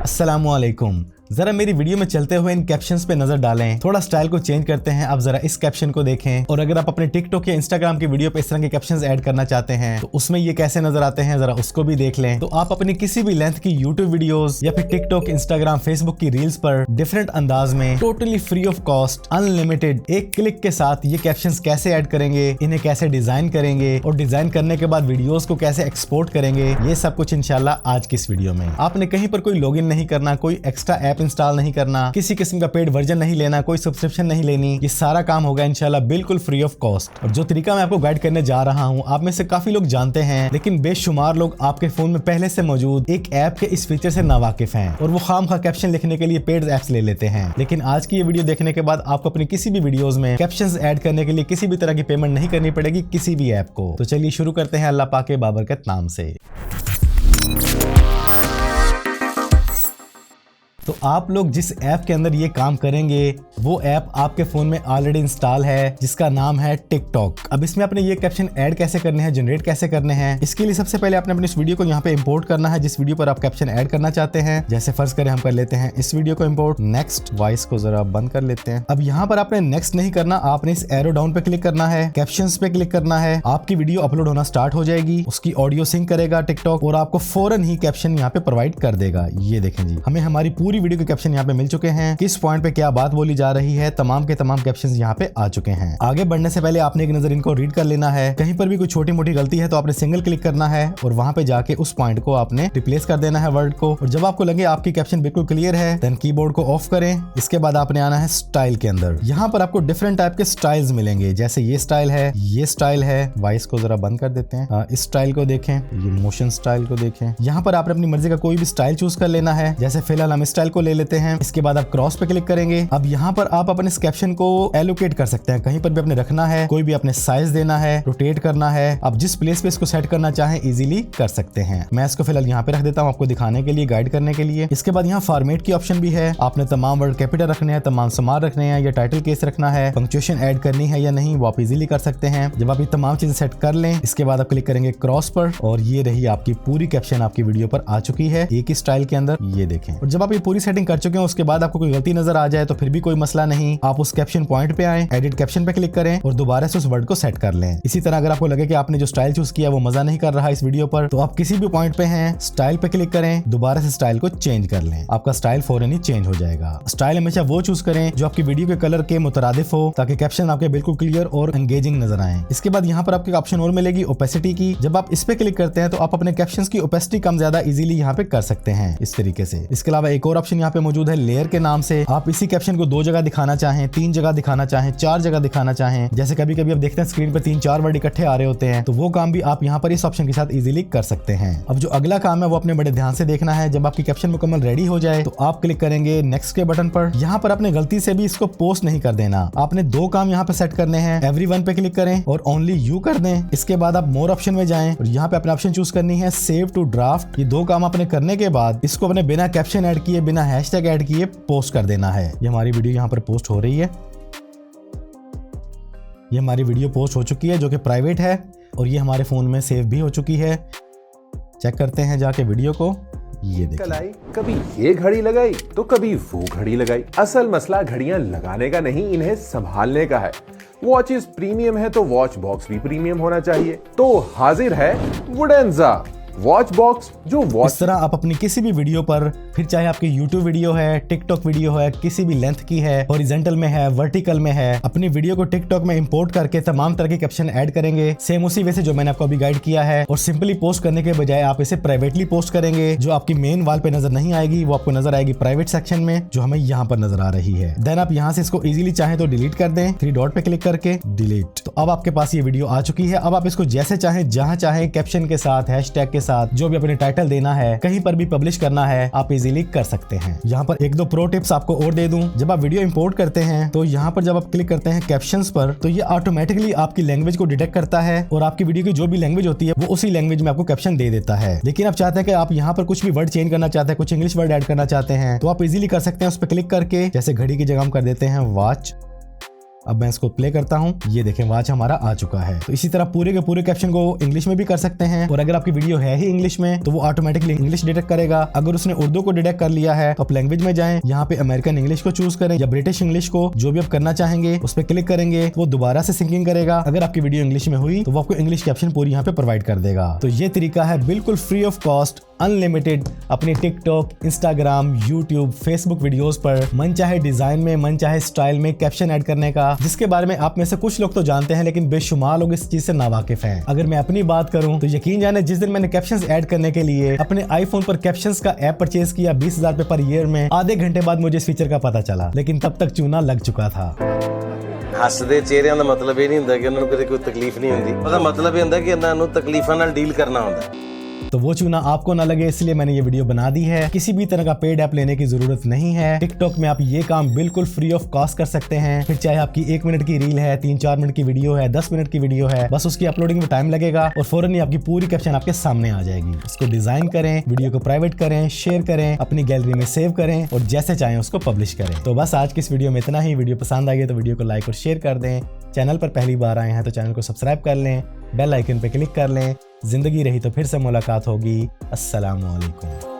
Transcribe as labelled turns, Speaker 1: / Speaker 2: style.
Speaker 1: अस्सलामुअलैकुम। जरा मेरी वीडियो में चलते हुए इन कैप्शंस पे नजर डालें, थोड़ा स्टाइल को चेंज करते हैं। आप जरा इस कैप्शन को देखें और अगर आप अपने टिकटॉक या इंस्टाग्राम की वीडियो पे इस तरह के कैप्शंस ऐड करना चाहते हैं तो उसमें ये कैसे नजर आते हैं जरा उसको भी देख लें। तो आप अपनी किसी भी लेंथ की यूट्यूब वीडियोस या फिर टिकटॉक, इंस्टाग्राम, फेसबुक की रील्स पर डिफरेंट अंदाज में totally free of cost, unlimited एक क्लिक के साथ ये कैप्शंस कैसे ऐड करेंगे, इन्हें कैसे डिजाइन करेंगे और डिजाइन करने के बाद वीडियोस को कैसे एक्सपोर्ट करेंगे, ये सब कुछ इंशाल्लाह आज की इस वीडियो में। आपने कहीं पर कोई लॉगिन नहीं करना, कोई एक्स्ट्रा ऐप इंस्टॉल नहीं करना, किसी किस्म का पेड वर्जन नहीं लेना, कोई सब्सक्रिप्शन नहीं लेनी। ये सारा काम होगा इंशाल्लाह बिल्कुल फ्री ऑफ कॉस्ट। और जो तरीका मैं आपको गाइड करने जा रहा हूं, आप में से काफी लोग जानते हैं, लेकिन बेशुमार लोग आपके फोन में पहले से मौजूद एक ऐप के इस फीचर से नावाकिफ हैं और वो खामखा कैप्शन लिखने के लिए पेड ऐप्स ले लेते हैं। लेकिन आज की ये वीडियो देखने के बाद आपको अपनी किसी भी वीडियोस में कैप्शंस ऐड करने के लिए किसी भी तरह की पेमेंट नहीं करनी पड़ेगी किसी भी ऐप को। तो चलिए शुरू करते हैं अल्लाह पाक के बाबरकत नाम से। तो आप लोग जिस ऐप के अंदर ये काम करेंगे वो ऐप आपके फोन में ऑलरेडी इंस्टॉल है, जिसका नाम है टिकटॉक। अब इसमें अपने ये कैप्शन ऐड कैसे करने हैं, जनरेट कैसे करने हैं, इसके लिए सबसे पहले आपने अपनी इस वीडियो को यहाँ पे इंपोर्ट करना है जिस वीडियो पर आप कैप्शन ऐड करना चाहते हैं। जैसे फर्ज करें हम कर लेते हैं इस वीडियो को इंपोर्ट। नेक्स्ट, वॉइस को जरा बंद कर लेते हैं। अब यहाँ पर आपने नेक्स्ट नहीं करना, आपने इस एरो डाउन पे क्लिक करना है, कैप्शंस पे क्लिक करना है। आपकी वीडियो अपलोड होना स्टार्ट हो जाएगी, उसकी ऑडियो सिंक करेगा टिकटॉक और आपको फौरन ही कैप्शन यहाँ पे प्रोवाइड कर देगा। ये देखें जी, हमें हमारी पूरी वीडियो के कैप्शन यहाँ पे मिल चुके हैं, किस पॉइंट पे क्या बात बोली जा रही है, तमाम के तमाम कैप्शंस यहाँ पे आ चुके हैं। आगे बढ़ने से पहले आपने एक नजर इनको रीड कर लेना है। कहीं पर भी कोई छोटी मोटी गलती है तो आपने सिंगल क्लिक करना है और वहां पे जाके उस पॉइंट को आपने रिप्लेस कर देना है वर्ड को। और जब आपको लगे आपकी कैप्शन बिल्कुल क्लियर है देन कीबोर्ड को ऑफ करें। इसके बाद आपने आना है स्टाइल के अंदर। यहाँ पर आपको डिफरेंट टाइप के स्टाइल्स मिलेंगे, जैसे ये स्टाइल है, ये स्टाइल है। वॉइस को जरा बंद कर देते हैं। इस स्टाइल को देखें, ये मोशन स्टाइल को देखें। यहाँ पर आपने अपनी मर्जी का कोई भी स्टाइल चूज कर लेना है। जैसे फिलहाल हम इस स्टाइल को ले लेते हैं। इसके बाद आप क्रॉस पे क्लिक करेंगे। अब यहाँ पर आप अपने इस कैप्शन को एलोकेट कर सकते हैं, कहीं पर भी अपने रखना है, कोई भी अपने साइज देना है, रोटेट करना है। आप जिस प्लेस पे इसको सेट करना चाहें इजीली कर सकते हैं। मैं इसको फिलहाल यहाँ पे रख देता हूँ आपको दिखाने के लिए, गाइड करने के लिए। इसके बाद यहाँ फॉर्मेट की ऑप्शन भी है। आपने तमाम वर्ड कैपिटल रखने हैं, तमाम स्मॉल रखने हैं या टाइटल केस रखना है, पंक्चुएशन ऐड करनी है या नहीं वो आप इजीली कर सकते हैं। जब आप ये तमाम चीजें सेट कर लें इसके बाद आप क्लिक करेंगे क्रॉस पर और ये रही आपकी पूरी कैप्शन आपकी वीडियो पर आ चुकी है एक ही स्टाइल के अंदर। ये देखें। और जब आप ये पूरी सेटिंग कर चुके हैं उसके बाद आपको कोई गलती नजर आ जाए तो फिर भी कोई मसला नहीं, आप उस कैप्शन पॉइंट पे आए, एडिट कैप्शन पे क्लिक करें और दोबारा से उस वर्ड को सेट कर लें। इसी तरह अगर आपको लगे कि आपने जो स्टाइल चूज किया वो मजा नहीं कर रहा इस वीडियो पर तो आप किसी भी पॉइंट पे हैं, स्टाइल पे क्लिक करें, दोबारा से स्टाइल को चेंज कर लें, आपका स्टाइल फौरन ही चेंज हो जाएगा। स्टाइल हमेशा वो चूज करें जो आपकी वीडियो के कलर के मुतरादिफ हो ताकि कैप्शन आपके बिल्कुल क्लियर और एंगेजिंग नजर आए। इसके बाद यहाँ पर आपको ऑप्शन और मिलेगी ओपेसिटी की। जब आप इस पे क्लिक करते हैं तो आप अपने कैप्शंस की ओपेसिटी कम ज्यादा इजीली यहाँ पे कर सकते हैं इस तरीके से। इसके अलावा एक और ऑप्शन यहाँ पे मौजूद है लेयर के नाम से। आप इसी कैप्शन को 2 जगह दिखाना चाहें, 3 जगह दिखाना चाहें, 4 जगह दिखाना चाहें, जैसे कभी कभी आप देखते हैं स्क्रीन पर 3-4 वर्ड इकट्ठे आ रहे होते हैं तो वो काम भी आप यहाँ पर इस ऑप्शन के साथ इजीली कर सकते हैं। अब जो अगला काम है वो अपने बड़े ध्यान से देखना है। जब आपकी कैप्शन मुकम्मल रेडी हो जाए तो आप क्लिक करेंगे नेक्स्ट के बटन पर। यहाँ पर आपने गलती से भी इसको पोस्ट नहीं कर देना। आपने 2 काम यहाँ पे सेट करने हैं। एवरीवन पे क्लिक करें और ओनली यू कर दें। इसके बाद आप मोर ऑप्शन में जाएं और यहाँ पे अपने ऑप्शन चूज करनी है सेव टू ड्राफ्ट। ये 2 काम आपने करने के बाद इसको अपने बिना कैप्शन ऐड किए, बिना हैशटैग ऐड किए पोस्ट कर देना है। ये हमारी वीडियो यहाँ पर पोस्ट हो रही है। ये हमारी वीडियो पोस्ट हो चुकी है जो कि प्राइवेट है और ये हमारे फोन में सेव भी हो चुकी है। चेक करते हैं जाके वीडियो को। ये देखिए,
Speaker 2: कभी ये घड़ी लगाई तो कभी वो घड़ी लगाई। असल मसला घड़ियां लगाने का नहीं, इन्हें संभालने का है। वॉचेस प्रीमियम है तो वॉच बॉक्स भी प्रीमियम होना चाहिए। तो हाजिर है वुडेंजा वॉच बॉक्स जो वॉच।
Speaker 1: इस तरह आप अपनी किसी भी वीडियो पर, फिर चाहे आपकी YouTube वीडियो है, टिकटॉक वीडियो है, किसी भी लेंथ की है, हॉरिजॉन्टल में है, वर्टिकल में है, अपनी वीडियो को टिकटॉक में इंपोर्ट करके तमाम तरह के कैप्शन ऐड करेंगे सेम उसी वे से जो मैंने आपको अभी गाइड किया है। और सिंपली पोस्ट करने के बजाय आप इसे प्राइवेटली पोस्ट करेंगे। जो आपकी मेन वॉल पे नजर नहीं आएगी वो आपको नजर आएगी प्राइवेट सेक्शन में जो हमें यहाँ पर नजर आ रही है। देन आप यहाँ से इसको इजीली चाहे तो डिलीट कर दें, 3 डॉट पे क्लिक करके डिलीट। तो अब आपके पास ये वीडियो आ चुकी है। अब आप इसको जैसे चाहे, जहां चाहे, कैप्शन के साथ, हैशटैग के साथ, जो भी अपने टाइटल देना है, कहीं पर भी पब्लिश करना है, आप इजीली कर सकते हैं। यहाँ पर 1-2 प्रो टिप्स आपको और दे दूं। जब आप वीडियो इंपोर्ट करते हैं तो यहाँ पर जब आप क्लिक करते हैं कैप्शंस पर तो ये ऑटोमेटिकली आपकी लैंग्वेज को डिटेक्ट करता है और आपकी वीडियो की जो भी लैंग्वेज होती है वो उसी लैंग्वेज में आपको कैप्शन दे देता है। लेकिन आप चाहते हैं कि आप यहाँ पर कुछ भी वर्ड चेंज करना चाहते हैं, कुछ इंग्लिश वर्ड ऐड करना चाहते हैं तो आप इजीली कर सकते हैं उस पर क्लिक करके। जैसे घड़ी की जगह हम कर देते हैं वॉच अब मैं इसको प्ले करता हूँ, ये देखें वॉच हमारा आ चुका है। तो इसी तरह पूरे के पूरे कैप्शन को इंग्लिश में भी कर सकते हैं, और अगर आपकी वीडियो है ही इंग्लिश में तो वो ऑटोमेटिकली इंग्लिश डिटेक्ट करेगा। अगर उसने उर्दू को डिटेक्ट कर लिया है तो आप लैंग्वेज में जाएं, यहाँ पे अमेरिकन इंग्लिश को चूज करें या ब्रिटिश इंग्लिश को, जो भी आप करना चाहेंगे उस पर क्लिक करेंगे, वो दोबारा से सिंकिंग करेगा। अगर आपकी वीडियो इंग्लिश में हुई तो वो आपको इंग्लिश कैप्शन पूरी यहाँ पे प्रोवाइड कर देगा। तो ये तरीका है बिल्कुल फ्री ऑफ कॉस्ट, अनलिमिटेड, अपनी TikTok, Instagram, YouTube, Facebook videos पर मन चाहे डिजाइन में, मन चाहे स्टाइल में कैप्शन ऐड करने का, जिसके बारे में आप में से कुछ लोग तो जानते हैं लेकिन बेशुमार लोग इस चीज से नावाकिफ हैं। अगर मैं अपनी बात करूं तो यकीन जाने जिस दिन मैंने कैप्शंस ऐड करने के लिए अपने आईफोन पर कैप्शंस का ऐप परचेज किया 20,000 रुपए पर ईयर में, आधे घंटे बाद मुझे इस फीचर का पता चला, लेकिन तब तक चूना लग चुका था।
Speaker 3: ਹੱਸਦੇ ਚਿਹਰਿਆਂ ਦਾ ਮਤਲਬ ਇਹ ਨਹੀਂ ਹੁੰਦਾ ਕਿ ਉਹਨਾਂ ਨੂੰ ਕਦੇ ਕੋਈ ਤਕਲੀਫ ਨਹੀਂ ਹੁੰਦੀ, ਉਹਦਾ ਮਤਲਬ ਇਹ ਹੁੰਦਾ ਕਿ ਇਹਨਾਂ ਨੂੰ ਤਕਲੀਫਾਂ ਨਾਲ ਡੀਲ करना ਹੁੰਦਾ।
Speaker 1: तो वो चूना आपको ना लगे इसलिए मैंने ये वीडियो बना दी है। किसी भी तरह का पेड ऐप लेने की जरूरत नहीं है। टिकटॉक में आप ये काम बिल्कुल फ्री ऑफ कॉस्ट कर सकते हैं। फिर चाहे आपकी 1 मिनट की रील है, 3-4 मिनट की वीडियो है, 10 मिनट की वीडियो है, बस उसकी अपलोडिंग में टाइम लगेगा और फौरन ही आपकी पूरी कैप्शन आपके सामने आ जाएगी। उसको डिजाइन करें, वीडियो को प्राइवेट करें, शेयर करें, अपनी गैलरी में सेव करें और जैसे चाहें उसको पब्लिश करें। तो बस आज की इस वीडियो में इतना ही। वीडियो पसंद आई है तो वीडियो को लाइक और शेयर कर दें। चैनल पर पहली बार आए हैं तो चैनल को सब्सक्राइब कर लें, बेल आइकन पे क्लिक कर लें। जिंदगी रही तो फिर से मुलाकात होगी। अस्सलाम वालेकुम।